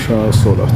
عشاء الصلاة.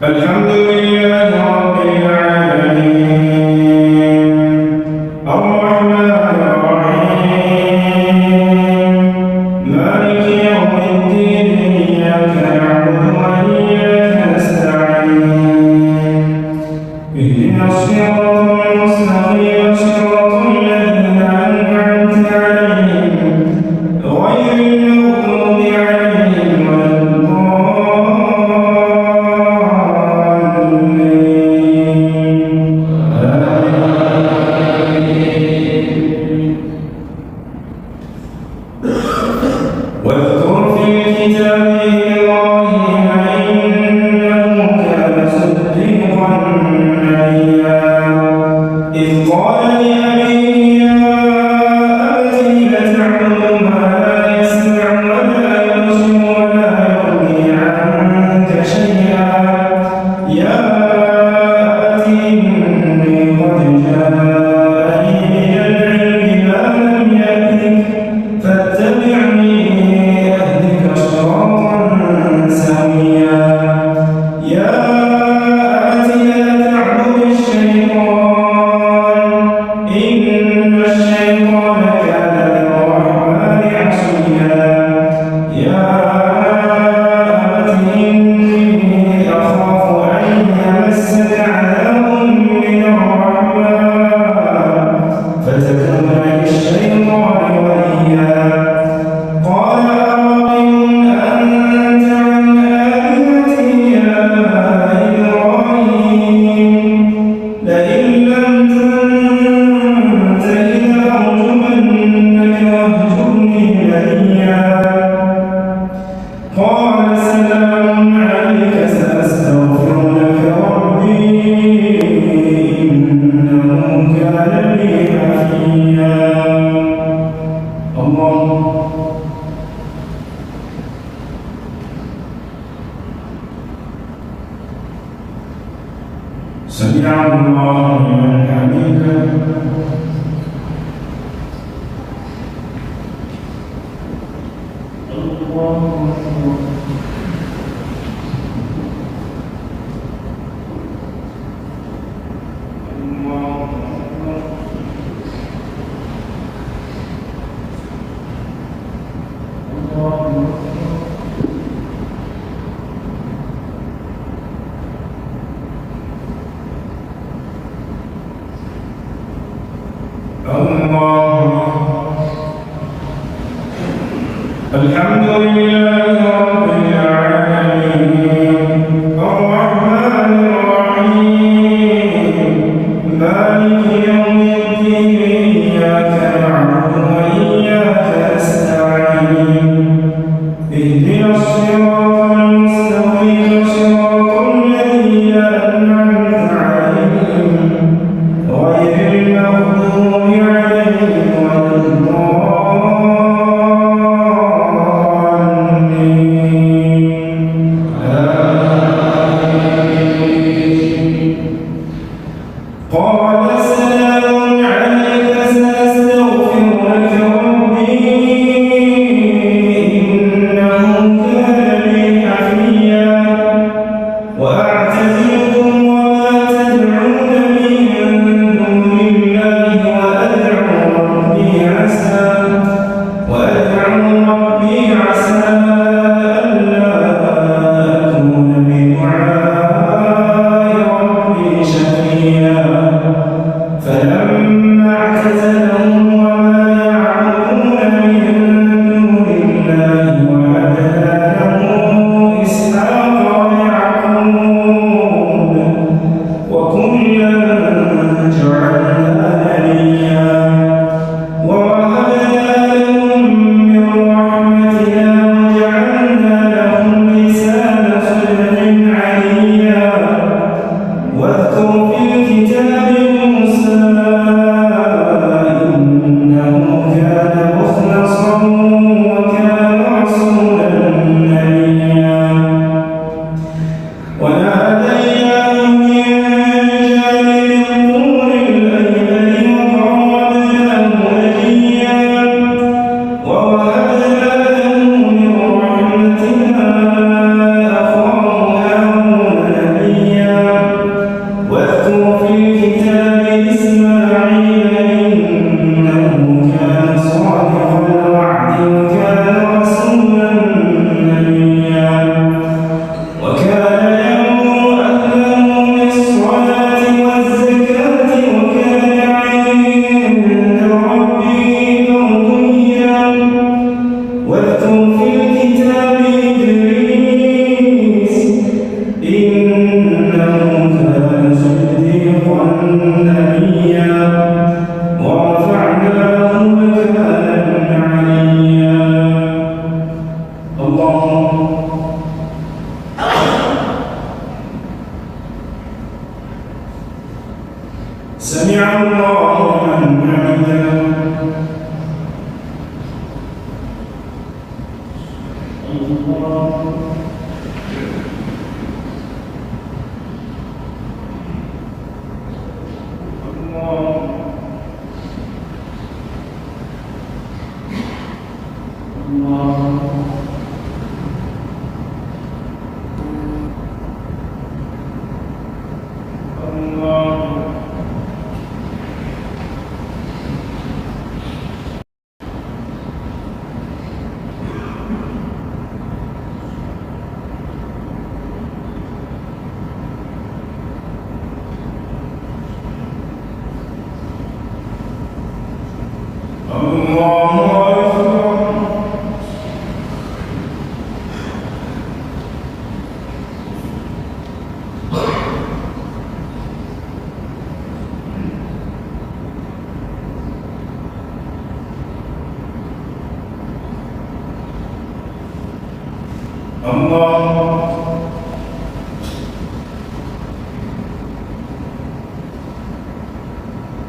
الحمد لله رب العالمين الرحمن الرحيم مالك يوم الدين إياك نعبد وإياك نستعين اهدنا الصراط المستقيم صراط الذين أنعمت عليهم غير المغضوب عليهم ولا واذكر في الكتاب إبراهيم إنه كان صديقا نبيا إذ قال لأبيه يا أبت لم تعبد ما لا يسمع ولا يبصر ولا يغني عنك شيئا يا أبت إني قد جاءني من العلم ما لم يأتك فاتبعني أهدك صراطا سويا يا أبت لا تعبد الشيطان إن الشيطان كان للرحمن عصيا يا أبت إني أخاف أن يمسك عذاب من الرحمن فتكون للشيطان وليا قال أراغب أنت عن آلهتي يا إبراهيم لئن لم تنته لأرجمنك واهجرني مليا قال سلام عليك سأستغفر لك ربي إنه كان بي حفيا الله سمع الله لمن حمده الله أكبر الله أكبر الحمد لله رب العالمين الرحمن الرحيم مالك يوم الدين إياك نعبد وإياك نستعين اهدنا الصراط المستقيم صراط الذين أنعمت عليهم غير المغضوب عليهم ولا قال سلام عليك سأستغفر لك ربي إنه كان بي حفيا وأعتزلكم وما تدعون من دون الله وأدعو ربي عسى ألا أكون بدعاء ربي شقيا فلما اعتزلهم وما يعبدون من دون الله وهبنا له إسحاق ويعقوب وكلا جعلنا نبيا ووهبنا لهم من رحمتنا وجعلنا لهم لسان صدق عليا واذكر في الكتاب موسى إنه كان مخلصا وكان رسولا نبيا وناديناه من جانب الطور الأيمن وقربناه نجيا ووهبنا له من رحمتنا أخاه هارون نبيا واذكر في الكتاب إسماعيل إنه كان صادق الوعد وكان رسولا نبيا وكان يأمر أهله بالصلاة والزكاة وكان عند ربه مرضيا واذكر في الكتاب إدريس إنه كان صديقا نبيا ورفعناه مكانا عليا اللهم سمع الله لمن حمده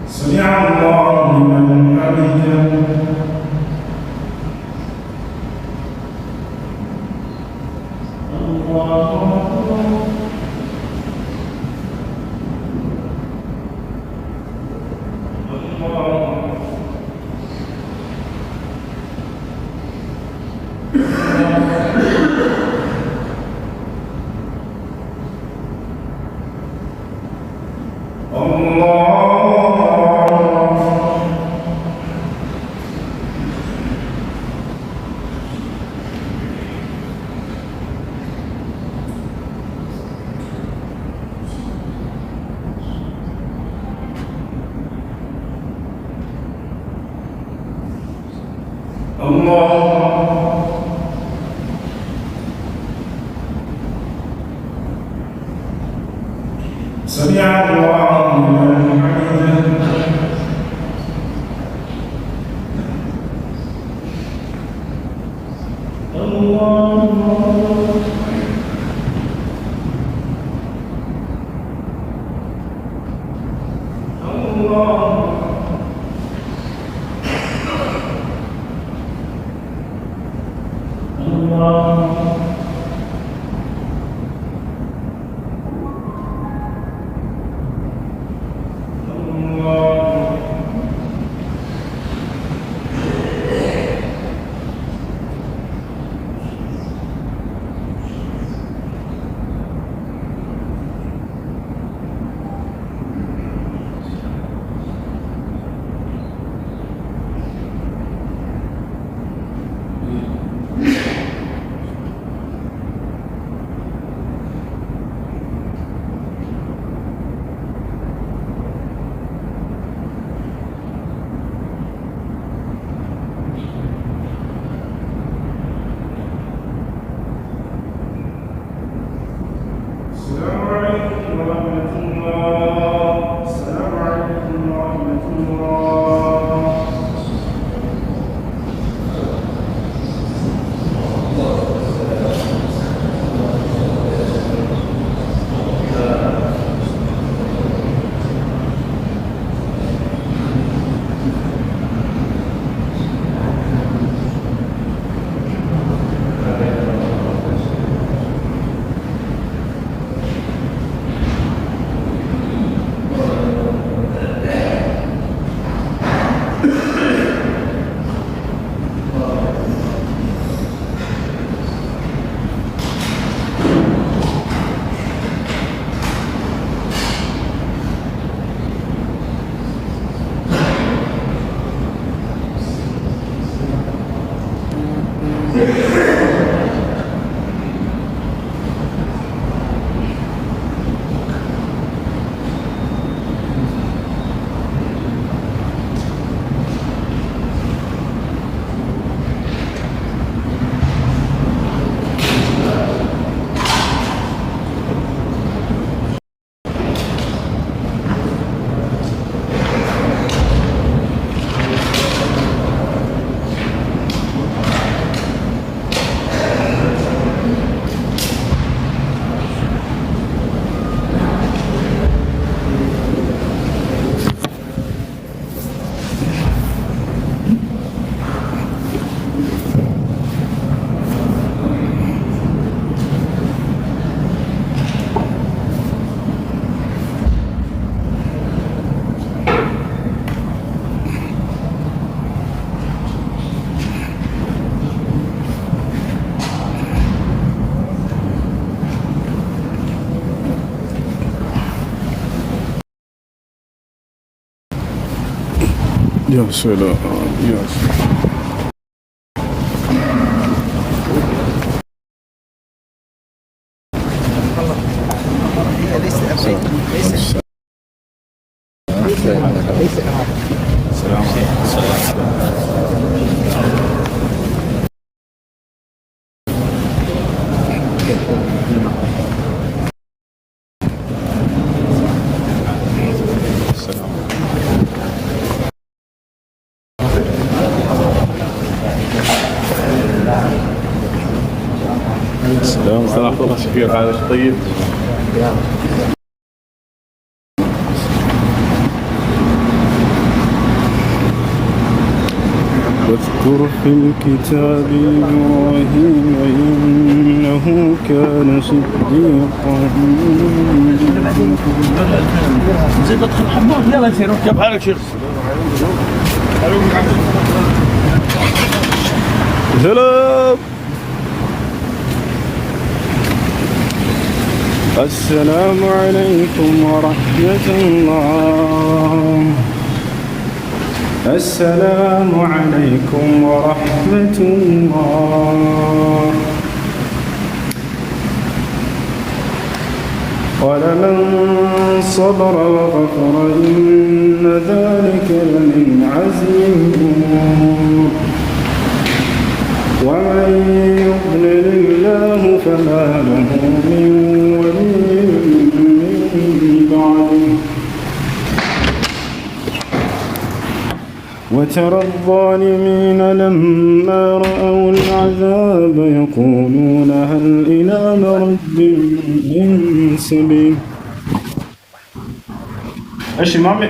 سمع الله لمن حمده الله سمع الله لمن حمده يا سلام يا سلام. السلام ورحمة الله. شكير حالك طيب؟ واذكر في الكتاب إبراهيم إنه كان صديقا. زي بدخل الحمام. يلا يا سيدي كيف حالك شيخ؟ سلام. السلام عليكم ورحمة الله. السلام عليكم ورحمة الله. ولمن صبر وغفر إن ذلك لمن عزم الأمور. ومن يضلل الله فما له من ولي من بعده وترى الظالمين لما رأوا العذاب يقولون هل إلى مرد من سبيل. ايش مامي؟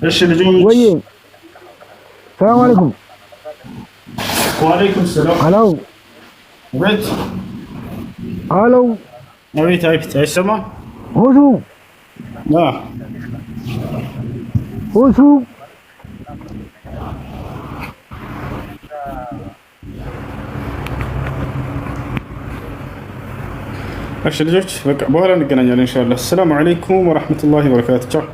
ايش الجوج؟ وين؟ السلام عليكم. وعليكم السلام. الو. بيت. الو. نبيت ايش سمع؟ وشو؟ لا. وشو؟ እሺ ልጆች በቃ በኋላ እንገናኛለን ኢንሻአላህ። ሰላም አለይኩም ወራህመቱላሂ ወበረካቱ። ቻው።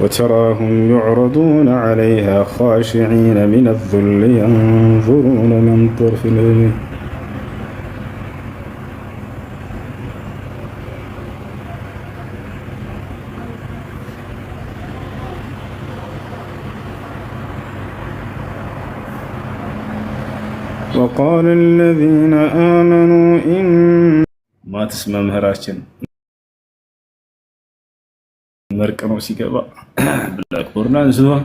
وتراهم يعرضون عليها خاشعين من الذل ينظرون من طرف العين. وقال الذين آمنوا إن ما تسمى مهراشن مركنو سيكبا بلاك بورنان زوا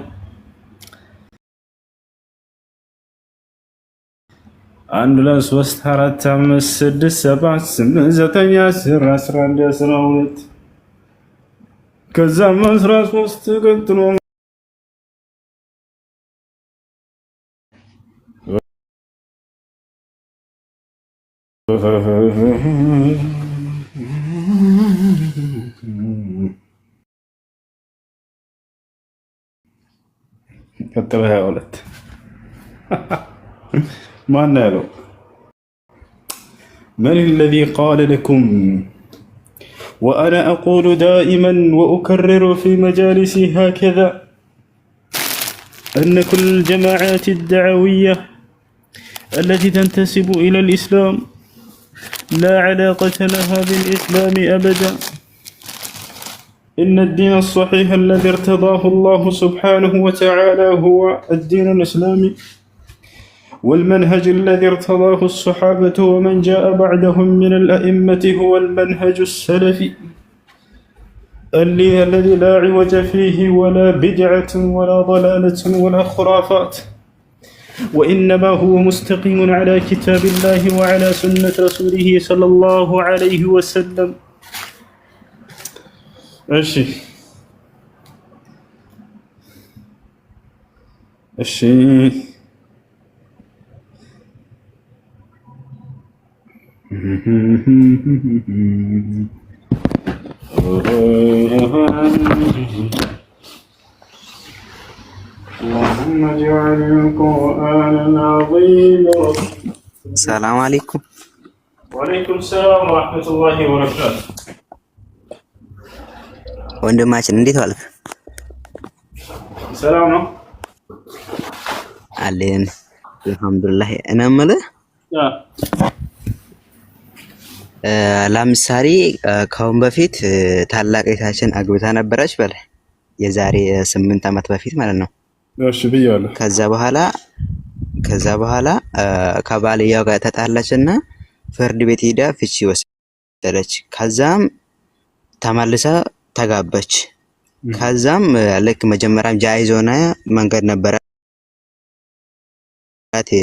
አንድ ሁለት ሶስት አራት አምስት ስድስት ሰባት ስምንት ዘጠኝ አስር አስራ አንድ አስራ ሁለት ከዛም 13 ቀጥሎ ቀጥሎ 22 ما نالو. من الذي قال لكم وأنا أقول دائما وأكرر في مجالسي هكذا أن كل الجماعات الدعوية التي تنتسب إلى الإسلام لا علاقة لها بالإسلام أبدا. إن الدين الصحيح الذي ارتضاه الله سبحانه وتعالى هو الدين الإسلامي، والمنهج الذي ارتضاه الصحابة ومن جاء بعدهم من الأئمة هو المنهج السلفي الذي لا عوج فيه ولا بدعة ولا ضلالة ولا خرافات، وإنما هو مستقيم على كتاب الله وعلى سنة رسوله صلى الله عليه وسلم. الشيء اللهم اجعل القرآن العظيم. السلام عليكم. وعليكم السلام ورحمة الله وبركاته. ወንድማችን እንዴት ዋልክ? ሰላም ነው አለን አልሐምዱሊላህ። እኔ የምልህ ለምሳሌ ከአሁን በፊት ታላቅ እህታችን አግብታ ነበረች በለ የዛሬ 8 ዓመት በፊት ማለት ነው። እሺ ብያለሁ። ከዛ በኋላ ከባልየው ጋር ተጣላችና ፍርድ ቤት ሄዳ ፍቺ ወሰደች። ከዛም ተመልሳ ተጋባች። ከዛም ልክ መጀመሪያም ጃይዝ ሆነ መንገድ ነበራት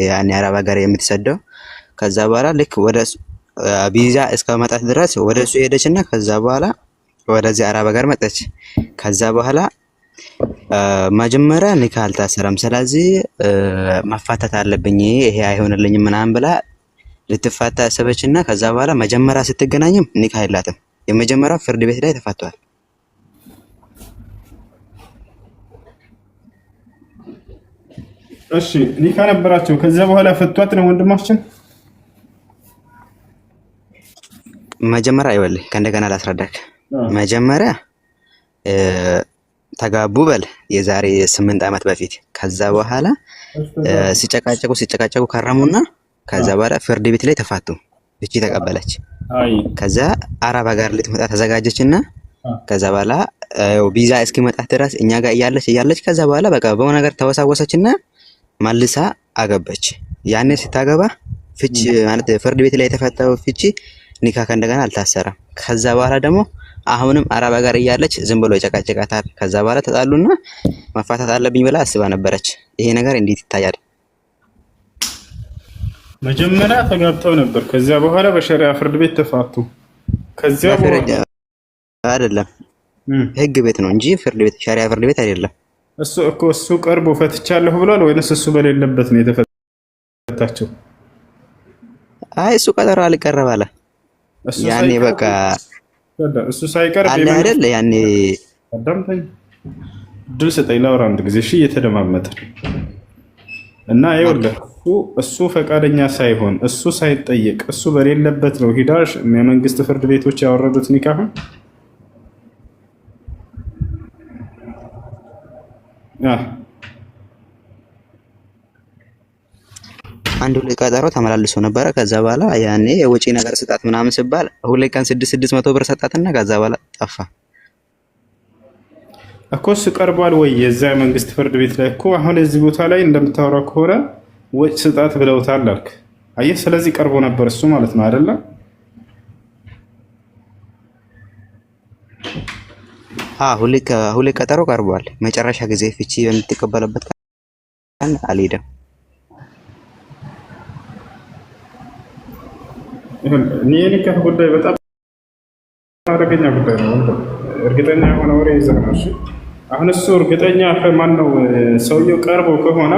ያኔ አረብ ሀገር የምትሰደው። ከዛ በኋላ ልክ ወደ ቪዛ እስከመጣት ድረስ ወደ እሱ ሄደችና ከዛ በኋላ ወደዚህ አረብ ሀገር መጣች። ከዛ በኋላ መጀመሪያ ኒካ አልታሰረም፣ ስለዚህ መፋታት አለብኝ ይሄ አይሆንልኝም ምናምን ብላ ልትፋታ አሰበችና ከዛ በኋላ መጀመሪያ ስትገናኝም ኒካ የላትም። የመጀመሪያው ፍርድ ቤት ላይ ተፋቷል። እሺ ኒካ ነበራቸው። ከዛ በኋላ ፈቷት ነው ወንድማችን። መጀመሪያ አይወልህ ከእንደገና ላስረዳክ። መጀመሪያ ተጋቡ በል የዛሬ 8 ዓመት በፊት። ከዛ በኋላ ሲጨቃጨቁ ከረሙና ከዛ በኋላ ፍርድ ቤት ላይ ተፋቱ። እቺ ተቀበለች። ከዛ አረብ ሀገር ልትመጣ ተዘጋጀችና ከዛ በኋላ ቪዛ እስኪመጣት ድረስ እኛ ጋር እያለች ከዛ በኋላ በቃ በሆነ ነገር ተወሳወሰችና መልሳ አገባች። ያኔ ስታገባ ፍቺ ማለት ፍርድ ቤት ላይ የተፈታው ፍቺ ኒካ ከእንደገና አልታሰረም። ከዛ በኋላ ደግሞ አሁንም አረብ ሀገር እያለች ዝም ብሎ ጨቃጨቃታል። ከዛ በኋላ ተጣሉና መፋታት አለብኝ ብላ አስባ ነበረች። ይሄ ነገር እንዴት ይታያል? መጀመሪያ ተጋብተው ነበር። ከዚያ በኋላ በሸሪዓ ፍርድ ቤት ተፋቱ። ከዚያ በኋላ አይደለም ህግ ቤት ነው እንጂ ፍርድ ቤት ሸሪዓ ፍርድ ቤት አይደለም። እሱ ቀርቦ ፈትቻለሁ ብሏል ወይንስ እሱ በሌለበት ነው የተፈታቸው? አይ እሱ ቀጠሮ አልቀረብ አለ። ያኔ በቃ እሱ ሳይቀር አለ አይደል? ያኔ አዳምጠኝ፣ ድል ስጠኝ ላውራ አንድ ጊዜ። እሺ እየተደማመጠ እና ይኸውልህ እሱ ፈቃደኛ ሳይሆን እሱ ሳይጠየቅ እሱ በሌለበት ነው ሂዳሽ የመንግስት ፍርድ ቤቶች ያወረዱት ኒካሁን። አንድ ሁለት ቀጠሮ ተመላልሶ ነበረ። ከዛ በኋላ ያኔ የወጪ ነገር ስጣት ምናምን ሲባል ሁለት ቀን 600 ብር ሰጣትና ከዛ በኋላ ጠፋ እኮ። እሱ ቀርቧል ወይ የዛ መንግስት ፍርድ ቤት ላይ እኮ አሁን እዚህ ቦታ ላይ እንደምታወራው ከሆነ ወጪ ስጣት ብለውታል አልክ። አየህ፣ ስለዚህ ቀርቦ ነበር እሱ ማለት ነው አይደለ? ሁለት ቀጠሮ ቀርቧል። መጨረሻ ጊዜ ፍቺ በምትቀበለበት ቀን አልሄደም። የኒካህ ጉዳይ በጣም አደገኛ ጉዳይ ነው። እርግጠኛ የሆነ ወሬ ይዘህ ነው። እሺ አሁን እሱ እርግጠኛ ማን ነው? ሰውየው ቀርቦ ከሆነ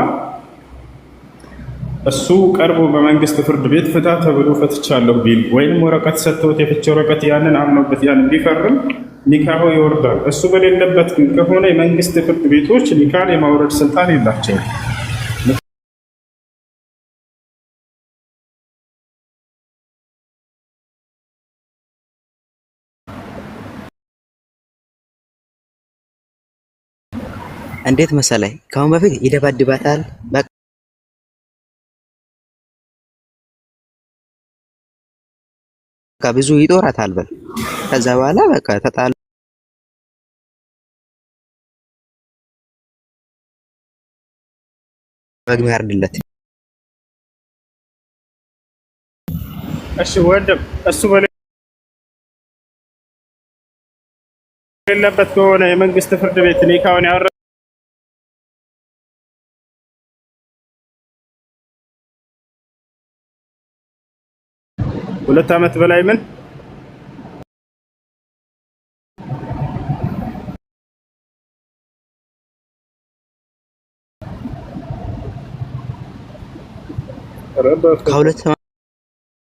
እሱ ቀርቦ በመንግስት ፍርድ ቤት ፍታ ተብሎ ፈትቻለሁ ቢል ወይም ወረቀት ሰጥተውት የፍቺ ወረቀት ያንን አምኖበት ያንን ቢፈርም ኒካሁ ይወርዳል። እሱ በሌለበት ግን ከሆነ የመንግስት ፍርድ ቤቶች ኒካን የማውረድ ስልጣን የላቸውም። እንዴት መሰለህ? ከአሁን በፊት ይደባድባታል። በቃ ብዙ ይጦራታል በል። ከዛ በኋላ በቃ ተጣሉ። በግም ያርድለት። እሺ ወንድም፣ እሱ በሌለበት ከሆነ የመንግስት ፍርድ ቤት ኒካውን ያወረ 2 ዓመት በላይ ምን ከሁለት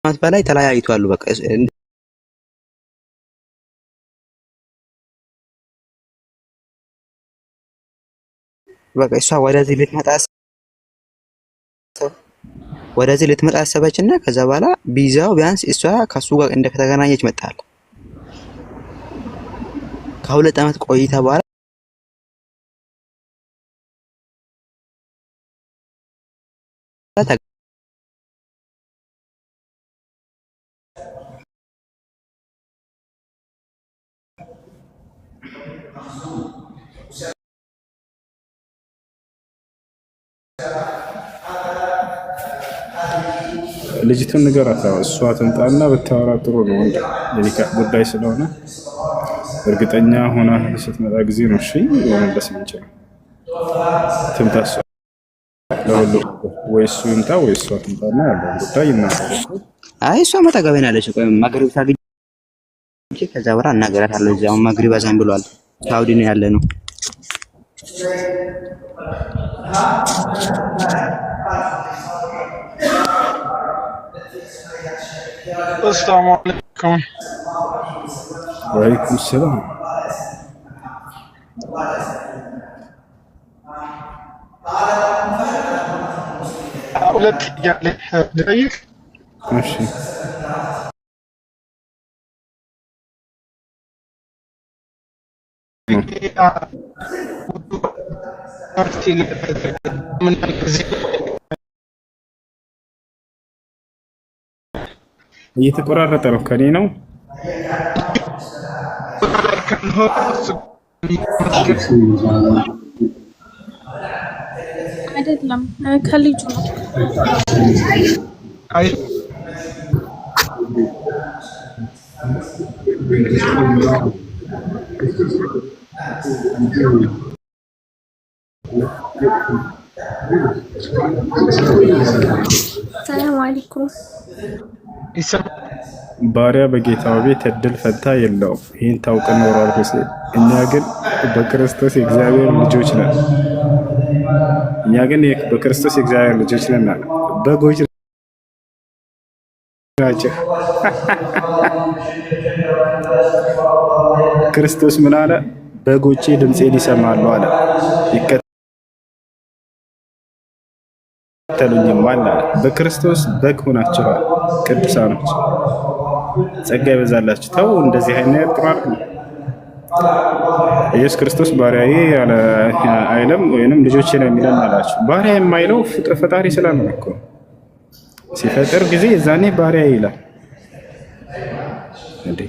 ዓመት በላይ ተለያይቷል። በቃ እሷ ወደዚህ ልትመጣ አሰበችና ከዛ በኋላ ቢዛው ቢያንስ እሷ ከሱ ጋር እንደተገናኘች መጣል። ከ2 ዓመት ቆይታ በኋላ ልጅቱን ንገራት። እሷ ትምጣና ብታወራ ጥሩ ነው። የኒካህ ጉዳይ ስለሆነ እርግጠኛ ሆና ስትመጣ ጊዜ ነው እሺ መመለስ የምንችለው። ትምጣ እሷ ለሁሉ ወይ እሱ ይምጣ ወይ እሷ ትምጣና ያለውን ጉዳይ ይናገራል። አይ እሷ መጣገብ ነው ያለች። ቆይ ማግሪብ ታግኝ ከዛ በኋላ እናገራታለሁ። እዚያው ማግሪብ አዛን ብሏል። ሳውዲ ነው ያለ ነው። السلام عليكم. وعليكم السلام. ولد يعني دقيق ماشي. እየተቆራረጠ ነው። ከኔ ነው كأنه አይደለም ከልጁ ነው። أي ሰላም አለይኩም። يسمى ባሪያ በጌታው ቤት እድል ፈንታ የለውም። ይህን ታውቅ ኖሯል ሁሴን። እኛ ግን በክርስቶስ የእግዚአብሔር ልጆች ነን። በክርስቶስ የእግዚአብሔር ልጆች ነን አለ። በጎች ናቸው። ክርስቶስ ምን አለ? በጎቼ ድምፄን ይሰማሉ አለ፣ ይከተሉኝማል አለ። በክርስቶስ በግ ሆናችኋል ቅዱሳኖች፣ ጸጋ ይበዛላችሁ። ተው እንደዚህ አይነት ጥሩ አይደለም። ኢየሱስ ክርስቶስ ባሪያዬ አይልም ወይንም ልጆቼ ነው የሚለን አላችሁ። ባሪያ የማይለው ፈጣሪ ስላልሆነ እኮ ሲፈጥር ጊዜ የዛኔ ባሪያ ይላል እንዴ።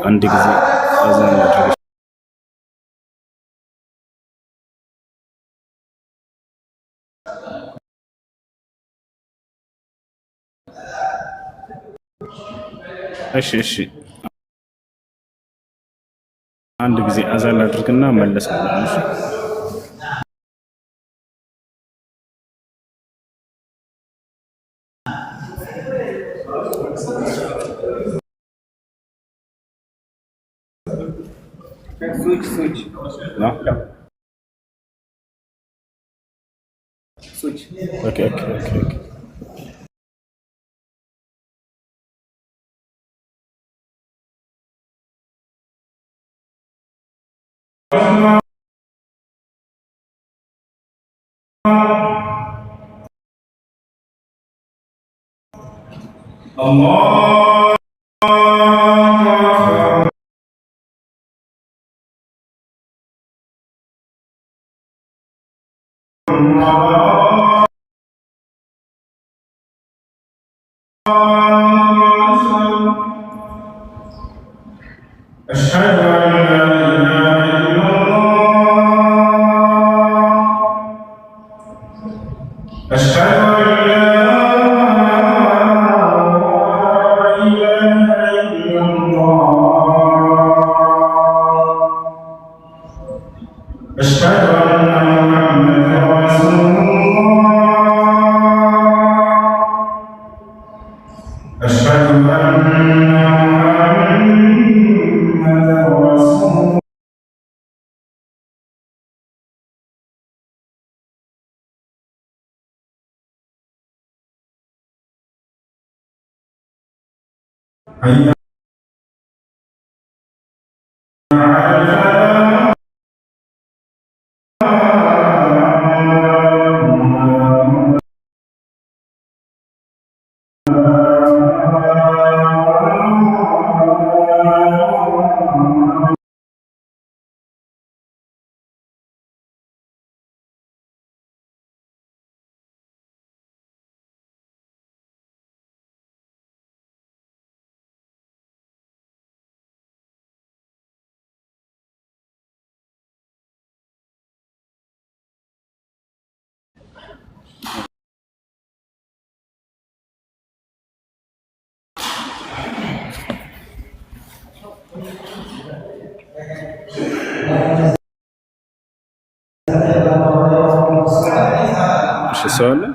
አንድ ጊዜ አዛን ማድረግ እሺ አንድ ጊዜ አዛን አድርግና መለሳለሁ። እሺ ኦኬ أشهد أن لا إله إلا الله أشهد أن لا إله إلا الله أشهد أن محمدا رسول الله أشهد أن حي مش السؤال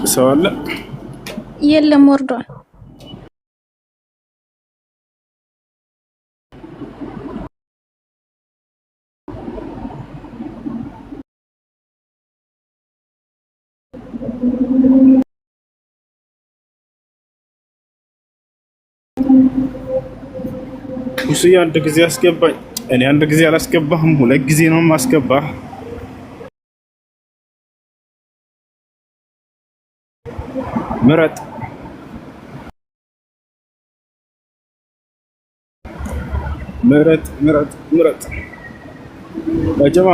السؤال የለም ወርዷል። ሁስያ አንድ ጊዜ አስገባኝ። እኔ አንድ ጊዜ አላስገባህም፣ ሁለት ጊዜ ነው ማስገባህ። ምረጥ ምረጥ ምረጥ ምረጥ። በጀማ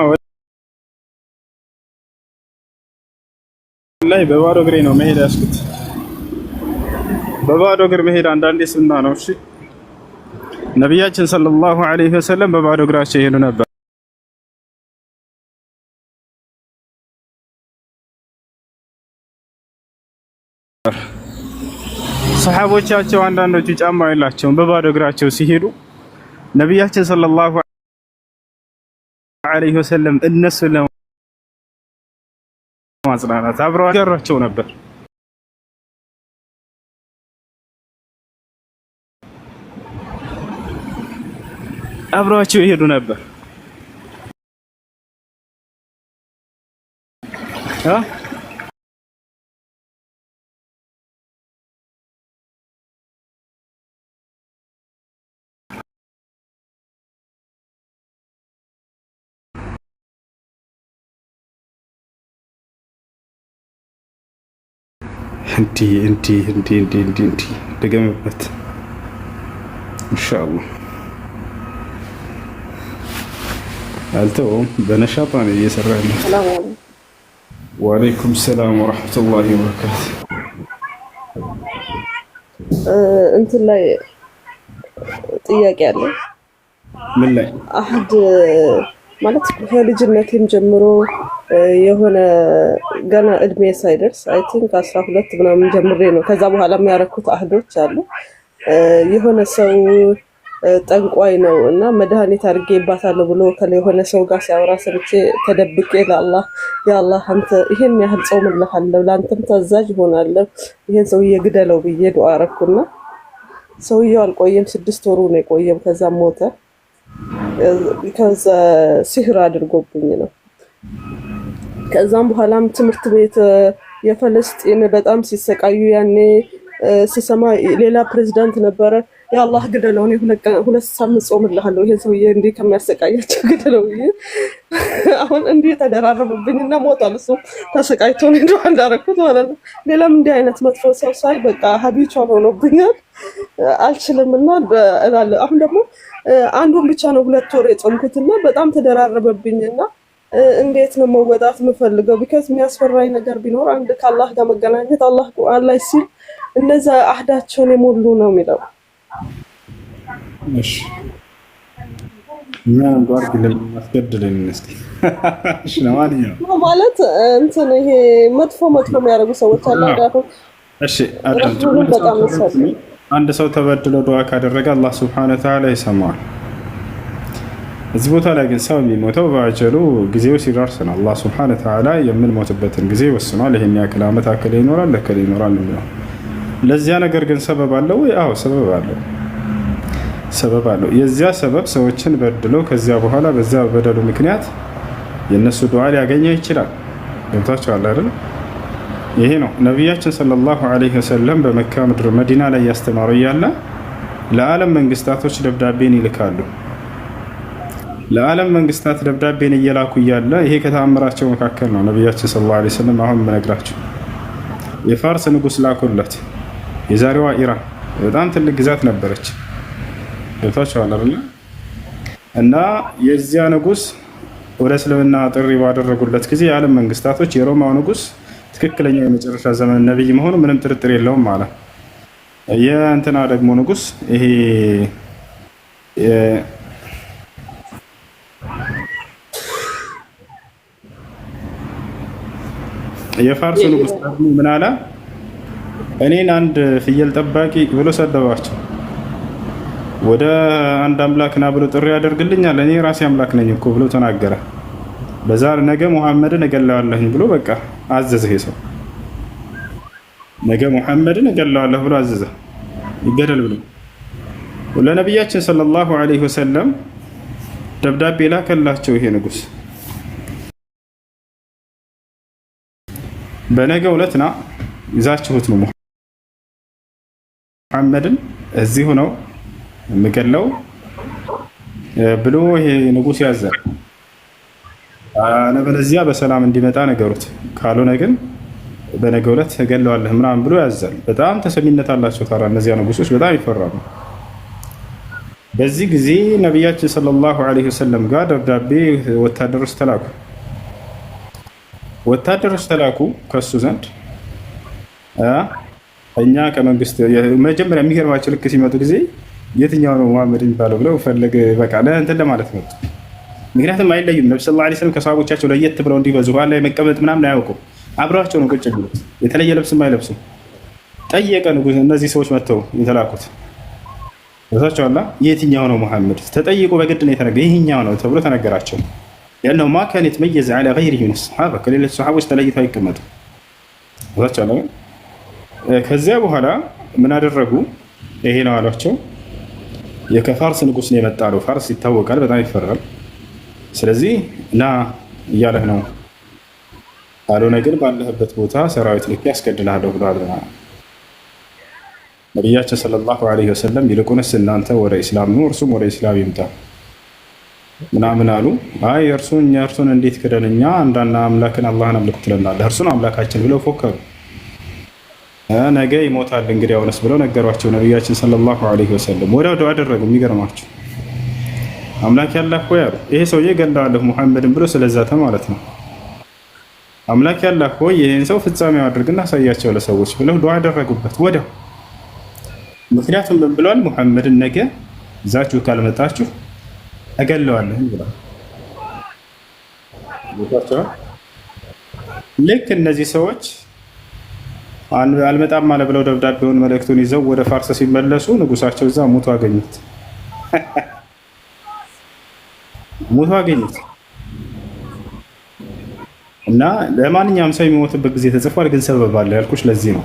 ላይ በባዶ እግሬ ነው መሄድ ያስኩት። በባዶ እግር መሄድ አንዳንዴ ሱና ነው። እሺ ነቢያችን ሰለላሁ ዐለይሂ ወሰለም በባዶ እግራቸው ይሄዱ ነበር። ሰሃቦቻቸው አንዳንዶቹ ጫማ የላቸውም። በባዶ እግራቸው ሲሄዱ ነቢያችን ሰለላሁ ዐለይሂ ወሰለም እነሱን ለማጽናናት አብረው ያገሯቸው ነበር። አብረዋቸው ይሄዱ ነበር። እንዲህ ደገመበት ኢንሻአላህ። አልተውም በነሻጣ ነው እየሰራ ያለው። ወአለይኩም ሰላም ወራህመቱላሂ ወበረካቱ። እንትን ላይ ጥያቄ አለ። ምን ላይ? አህድ ማለት ከልጅነቴም ጀምሮ የሆነ ገና እድሜ ሳይደርስ አይ ቲንክ 12 ምናምን ጀምሬ ነው። ከዛ በኋላ የሚያረኩት አህዶች አሉ። የሆነ ሰው ጠንቋይ ነው እና መድኃኒት አድርጌባታለሁ ብሎ የሆነ ሰው ጋር ሲያወራ ሰምቼ ተደብቄ ለአላህ ያአላህ አንተ ይሄን ያህል ጾምልሃለሁ፣ ለአንተም ታዛዥ እሆናለሁ፣ ይሄን ሰውዬ ግደለው ብዬ ዱዓ አረኩና ሰውዬው አልቆየም፣ 6 ወሩ ነው የቆየም። ከዛ ሞተ። ከዛ ሲህር አድርጎብኝ ነው። ከዛም በኋላም ትምህርት ቤት የፈለስጢን በጣም ሲሰቃዩ ያኔ ስሰማ ሌላ ፕሬዝዳንት ነበረ። ያአላህ ግደለው፣ እኔ 2 ሳምንት ጾምልሃለሁ፣ ይሄን ሰውዬ እንዲህ ከሚያሰቃያቸው ግደለው ብዬ አሁን እንዲህ ተደራረበብኝና ሞቷል። እሱ ተሰቃይቶ ነው እንደው እንዳረኩት ማለት ነው። ሌላም እንዲህ አይነት መጥፎ ሰው ሳይ በቃ ሀቢቹዋል ሆኖብኛል፣ አልችልምና እላለሁ። አሁን ደግሞ አንዱን ብቻ ነው 2 ወር የጾምኩትና በጣም ተደራረበብኝና እንዴት ነው መወጣት የምፈልገው? ቢካዝ የሚያስፈራኝ ነገር ቢኖር አንድ ከአላህ ጋር መገናኘት። አላህ ቁርአን ላይ ሲል እነዛ አህዳቸውን የሞሉ ነው የሚለው። እሺ ምን ጋር ግለም ማስገድልን እስኪ እሺ ነው ማለት እንትን ይሄ መጥፎ የሚያደርጉ ሰዎች አለ አይደል? እሺ አንድ ሰው ተበድሎ ዱዓ ካደረገ አላህ Subhanahu Wa Ta'ala ይሰማዋል። እዚህ ቦታ ላይ ግን ሰው የሚሞተው በአጀሉ ጊዜው ሲደርስ ነው። አላህ Subhanahu Wa Ta'ala የምንሞትበትን ጊዜ ወስኗል። ይሄን ያክል ዓመት አክል ይኖራል ለከለ ይኖራል ነው። ለዚያ ነገር ግን ሰበብ አለው ወይ? አዎ ሰበብ አለው። ሰበብ አለው። የዚያ ሰበብ ሰዎችን በድሎ ከዚያ በኋላ በዚያ በደሉ ምክንያት የነሱ ዱዓ ሊያገኘ ይችላል። ገብታችኋል አይደል? ይሄ ነው ነብያችን ሰለላሁ ዐለይሂ ወሰለም በመካ ምድር መዲና ላይ ያስተማሩ እያለ ለዓለም መንግስታቶች ደብዳቤን ይልካሉ። ለዓለም መንግስታት ደብዳቤን እየላኩ እያለ ይሄ ከተአምራቸው መካከል ነው። ነብያችን ሰለላሁ ዐለይሂ ወሰለም አሁን መነግራችሁ የፋርስ ንጉስ ላኩለት። የዛሬዋ ኢራን በጣም ትልቅ ግዛት ነበረች። ገብታችኋል አይደል? እና የዚያ ንጉስ ወደ እስልምና ጥሪ ባደረጉለት ጊዜ የዓለም መንግስታቶች የሮማው ንጉስ ትክክለኛ የመጨረሻ ዘመን ነብይ መሆኑ ምንም ጥርጥር የለውም ማለት የእንትና ደግሞ ንጉስ ይሄ የፋርስ ንጉስ ደግሞ ምን አለ? እኔን አንድ ፍየል ጠባቂ ብሎ ሰደባቸው። ወደ አንድ አምላክ ና ብሎ ጥሪ ያደርግልኛል፣ እኔ ራሴ አምላክ ነኝ እኮ ብሎ ተናገረ። በዛሬ ነገ ሙሐመድን እገለዋለሁ ብሎ በቃ አዘዘ። ይሄ ሰው ነገ ሙሐመድን እገለዋለሁ ብሎ አዘዘ፣ ይገደል ብሎ። ለነብያችን ሰለላሁ ዐለይሂ ወሰለም ደብዳቤ ላከላቸው ይሄ ንጉስ። በነገው ዕለት ና ይዛችሁት ነው ሙሐመድን እዚሁ ነው የምገለው ብሎ ይሄ ንጉስ ያዛል። አለበለዚያ በሰላም እንዲመጣ ነገሩት፣ ካልሆነ ግን በነገው ዕለት እገለዋለሁ ምናምን ብሎ ያዛል። በጣም ተሰሚነት አላቸው። ታዲያ እነዚያ ንጉሶች በጣም ይፈራሉ። በዚህ ጊዜ ነቢያችን ሰለላሁ ዐለይሂ ወሰለም ጋር ደብዳቤ ወታደሮች ተላኩ ከሱ ዘንድ እኛ ከመንግስት መጀመሪያ የሚገርማቸው ልክ ሲመጡ ጊዜ የትኛው ነው መሐመድ የሚባለው ብለው ፈለገ በቃ ለእንትን ለማለት መጡ። ምክንያቱም አይለዩም። ነብዩ ሰለላሁ ዐለይሂ ወሰለም ከሰሃቦቻቸው ለየት ብለው እንዲህ በዙፋን ላይ መቀመጥ ምናምን አያውቁም። አብረዋቸው ነው ቁጭ ብለው የተለየ ልብስም አይለብሱም። ጠየቀ ንጉስ፣ እነዚህ ሰዎች መጥተው የተላኩት ወሳቸው አላ የትኛው ነው መሐመድ ተጠይቆ በግድ ነው የተነገረ ይሄኛው ነው ተብሎ ተነገራቸው። لانه ما كان يتميز على غيره من الصحابه كل الصحابه ተለይተው አይቀመጡ ወሳቸው አላ። ከዚያ በኋላ ምን አደረጉ? ይሄ ነው አሏቸው። የከፋርስ ንጉስ ነው የመጣው። ፋርስ ይታወቃል፣ በጣም ይፈራል። ስለዚህ ና እያለህ ነው። ካልሆነ ግን ባለህበት ቦታ ሰራዊት ልክ ያስገድልሃለሁ ብሏል ነቢያችን ሰለላሁ ዐለይሂ ወሰለም። ይልቁንስ እናንተ ወደ ኢስላም ነው፣ እርሱም ወደ ኢስላም ይምጣ ምናምን አሉ። አይ እርሱን እንዴት ክደን እኛ አንዳና አምላክን አላህን አምልኩ ትለናለህ፣ እርሱን አምላካችን ብለው ፎከሩ። ነገ ይሞታል እንግዲህ አሁንስ ብለው ነገሯቸው ነቢያችን ሰለላሁ ዐለይሂ ወሰለም። ወዲያው ዱዓ አደረጉ። የሚገርማቸው አምላክ ያላህ ሆይ አሉ። ይሄ ሰውዬ ገለዋለሁ ሙሐመድን ብሎ ስለዛተ ማለት ነው። አምላክ ያላህ ሆይ ይህን ሰው ፍጻሜው አድርግና አሳያቸው ለሰዎች ብለው ዱዓ አደረጉበት ወዲያው። ምክንያቱም ምን ብለዋል? ሙሐመድን ነገ ይዛችሁ ካልመጣችሁ እገለዋለሁ ብለዋል። ልክ እነዚህ ሰዎች አልመጣም አለ ብለው ደብዳቤውን መልእክቱን ይዘው ወደ ፋርስ ሲመለሱ ንጉሳቸው እዛ ሞቶ አገኙት። እና ለማንኛውም ሰው የሚሞትበት ጊዜ ተጽፏል፣ ግን ሰበብ አለ ያልኩሽ ለዚህ ነው።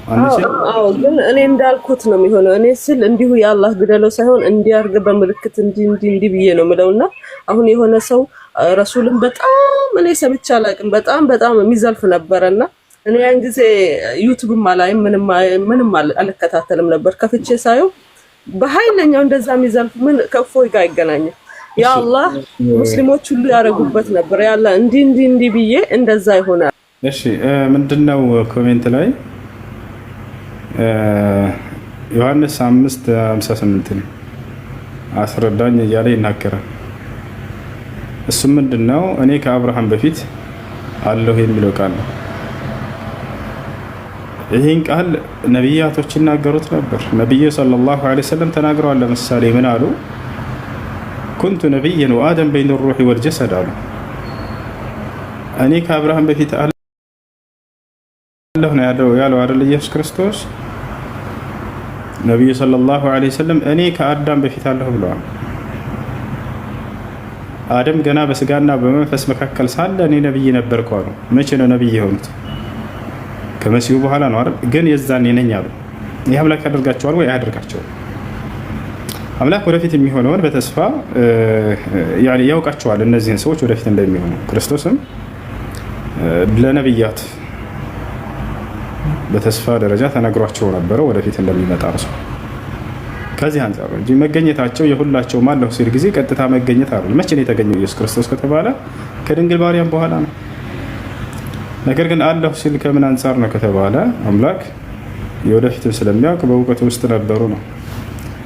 አዎ ግን እኔ እንዳልኩት ነው የሚሆነው። እኔ ስል እንዲሁ የአላህ ግደለው ሳይሆን እንዲያርግ በምልክት እንዲህ ብዬ ነው የምለውና አሁን የሆነ ሰው ረሱልን በጣም እኔ ሰምቼ አላውቅም፣ በጣም የሚዘልፍ ነበረና እኔ ያን ጊዜ ዩቲዩብም አላይም ምንም አልከታተልም ነበር። ከፍቼ ሳየው በኃይለኛው እንደዛ የሚዘልፍ ምን ከፎይ ጋር ይገናኛል? ያ አላህ ሙስሊሞች ሁሉ ያረጉበት ነበር። ያላ እንዲህ ብዬ እንደዛ ይሆናል። እሺ ምንድነው ኮሜንት ላይ ዮሐንስ 5:58 ነው አስረዳኝ እያለ ይናገራል። እሱ ምንድነው እኔ ከአብርሃም በፊት አለሁ የሚለው ቃል ነው። ይህን ቃል ነቢያቶች ይናገሩት ነበር። ነቢዩ ሰለላሁ ዐለይሂ ወሰለም ተናግረዋል። ለምሳሌ ምን አሉ? ኩንቱ ነቢየን ወአደም በይነ ሩሒ ወልጀሰድ አሉ። እኔ ከአብርሃም በፊት አለሁ ነው ያለው አይደል ኢየሱስ ክርስቶስ። ነቢዩ ሰለላሁ ዐለይሂ ወሰለም እኔ ከአዳም በፊት አለሁ ብለዋል። አደም ገና በስጋና በመንፈስ መካከል ሳለ እኔ ነብይ ነበርኩ አሉ። መቼ ነው ነብይ የሆኑት? ከመሲሁ በኋላ ነው አይደል? ግን የዛኔ ነኝ አሉ። ይህ አምላክ ያደርጋቸዋል ወይ? አያደርጋቸውም። አምላክ ወደፊት የሚሆነውን በተስፋ ያውቃቸዋል እነዚህን ሰዎች ወደፊት እንደሚሆኑ። ክርስቶስም ለነብያት በተስፋ ደረጃ ተነግሯቸው ነበረ ወደፊት እንደሚመጣ ነው። ከዚህ አንፃር እንጂ መገኘታቸው የሁላቸውም አለሁ ሲል ጊዜ ቀጥታ መገኘት አይደለም። መቼ ነው የተገኘው ኢየሱስ ክርስቶስ ከተባለ ከድንግል ማርያም በኋላ ነው። ነገር ግን አለሁ ሲል ከምን አንፃር ነው ከተባለ አምላክ የወደፊትን ስለሚያውቅ በእውቀቱ ውስጥ ነበሩ ነው።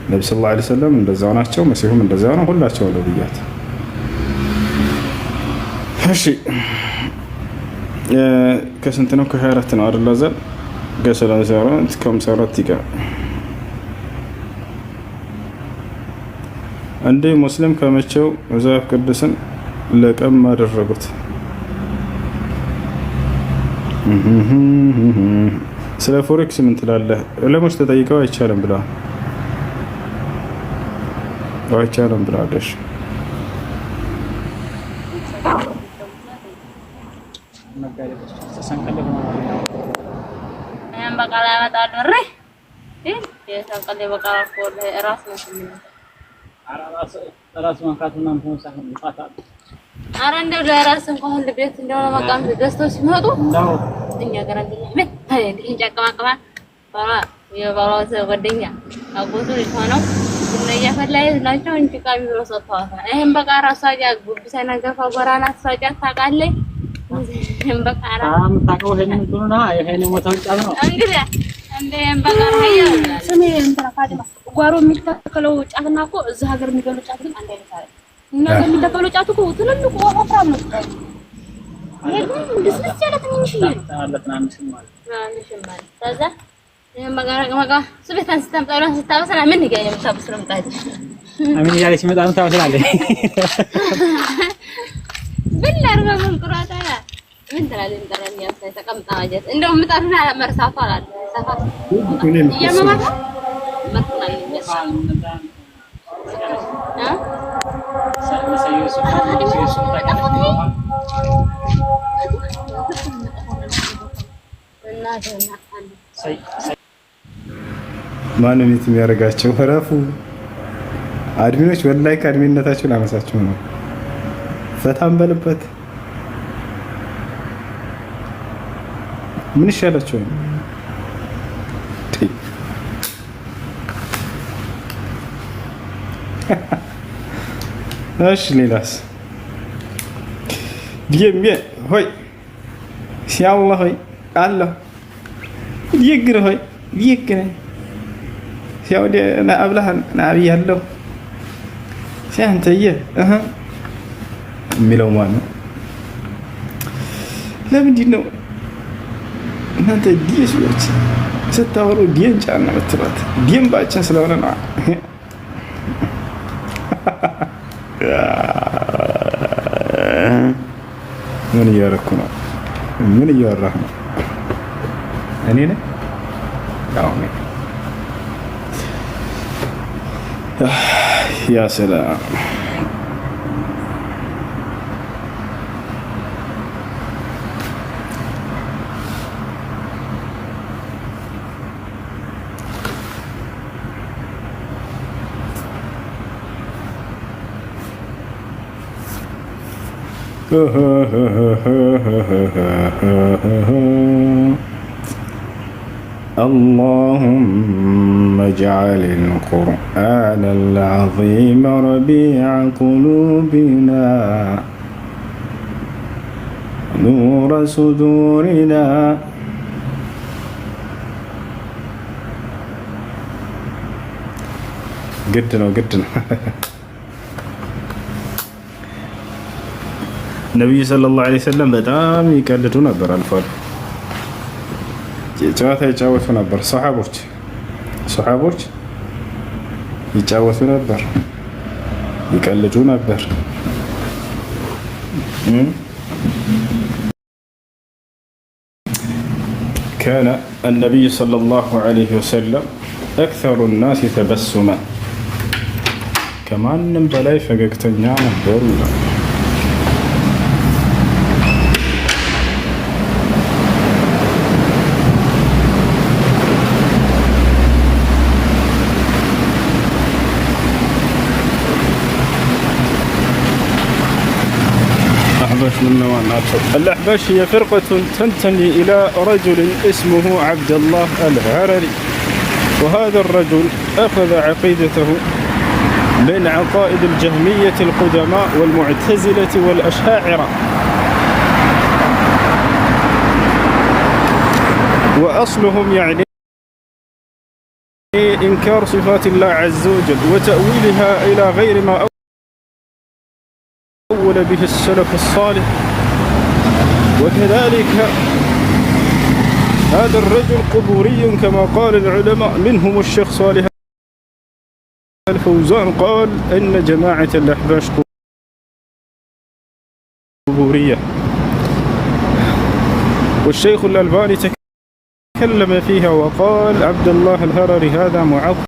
ነብዩ ሰለላሁ ዐለይሂ ወሰለም እንደዛው ናቸው፣ መሲሁም እንደዛው ነው። ሁላቸው ነብያት። እሺ ከስንት ነው? ከ24 ነው አይደል? ዘል ከ34 ከ54 ይቀር እንዴ ሙስሊም ከመቼው መጽሐፍ ቅዱስን ለቀም አደረጉት። ስለ ፎሬክስ ምን ትላለህ? ዑለሞች ተጠይቀው አይቻልም ብለዋል። አይቻልም ብላለሽ። ኧረ እንደው ለራስ እንኳን ሁሉ ቤት እንደሆነ መቃም ገዝተው ሲመጡ እኛ ጋር እንደኛ ምን እንጨቀማቀማ ባላ የባሏ ጓደኛ አጎቱ ልጅ ሆነው እነኛ ፈላይ ናቸው እንጂ ቃሚ ብሎ ሰጥተዋታል። ይሄን በቃራ ሳጃ ጉብሳ ነገፋ ጎራና ሳጃ ታውቃለች። ይሄን በቃራ ታውቀው ይሄን እንትኑና ይሄን ሞተው ጫት ነው እንግዲህ እንደ በቃራ ያው ስሜ እንትና ፋዲማ ጓሮ የሚተከለው ጫትና እኮ እዚህ ሀገር የሚገለው ጫት ግን አንድ አይነት አይደል። እና የሚተከለው ጫት እኮ ትልልቁ ወፍራም ነው። ይሄ ግን ድስድስ ያለ ትንሽ ይሄ ትናንሽ ማለት ከዛ ይሄን በቃራ ስቤታን ስታምጣው ስታበስና ምን ይገኛል የምታበስለው ምጣድ አሚን ያለ ሲመጣ ነው ታበስላለች። ብላርጋ መንቁራታ ምን ትላለህ? እንጠራኝ ያሳይ ተቀምጣ አጀት እንደው ምጣድና መርሳቷ አላለ ሰፋ ያመማታ መጥናል ይመስላል ማንም የት የሚያደርጋቸው ረፉ አድሚኖች ወላሂ ከአድሚነታቸው ላመሳቸው ነው። ፈታም በልበት ምን ይሻላቸው? እሺ ሌላስ? ዲየም ሆይ ሲያላህ ሆይ አላህ ዲየግር ሆይ ዲየግር ሲያውዲ ና አብላህን ና አብያለሁ ሲያንተየ የሚለው ማን ነው? ለምንድን ነው እናንተ ዲየሶች ስታወሩ ዲየን ጫና መትባት? ዲየን ባችን ስለሆነ ነው። ምን እያደረኩ ነው? ምን እያወራህ ነው? እኔ ነኝ ያው ያ ሰላም اللهم اجعل القرآن العظيم ربيع قلوبنا نور صدورنا قد ነው ነብዩ ሰለላሁ ዐለይሂ ወሰለም በጣም ይቀልዱ ነበር። አልፏል ጨዋታ ይጫወቱ ነበር። ሱሐቦች ይጫወቱ ነበር፣ ይቀልዱ ነበር። كان النبي صلى الله عليه وسلم أكثر الناس تبسما كمان بلاي فققتنيا نبر الأحباش هي فرقة تنتمي إلى رجل اسمه عبد الله الهرري، وهذا الرجل أخذ عقيدته من عقائد الجهمية القدماء والمعتزلة والأشاعرة، وأصلهم يعني إنكار صفات الله عز وجل وتأويلها إلى غير ما أول به السلف الصالح. وكذلك هذا الرجل قبوري كما قال العلماء، منهم الشيخ صالح الفوزان قال إن جماعة الأحباش قبورية، والشيخ الألباني تكلم فيها وقال عبد الله الهرري هذا معطل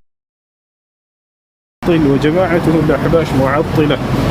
وجماعته الأحباش معطلة.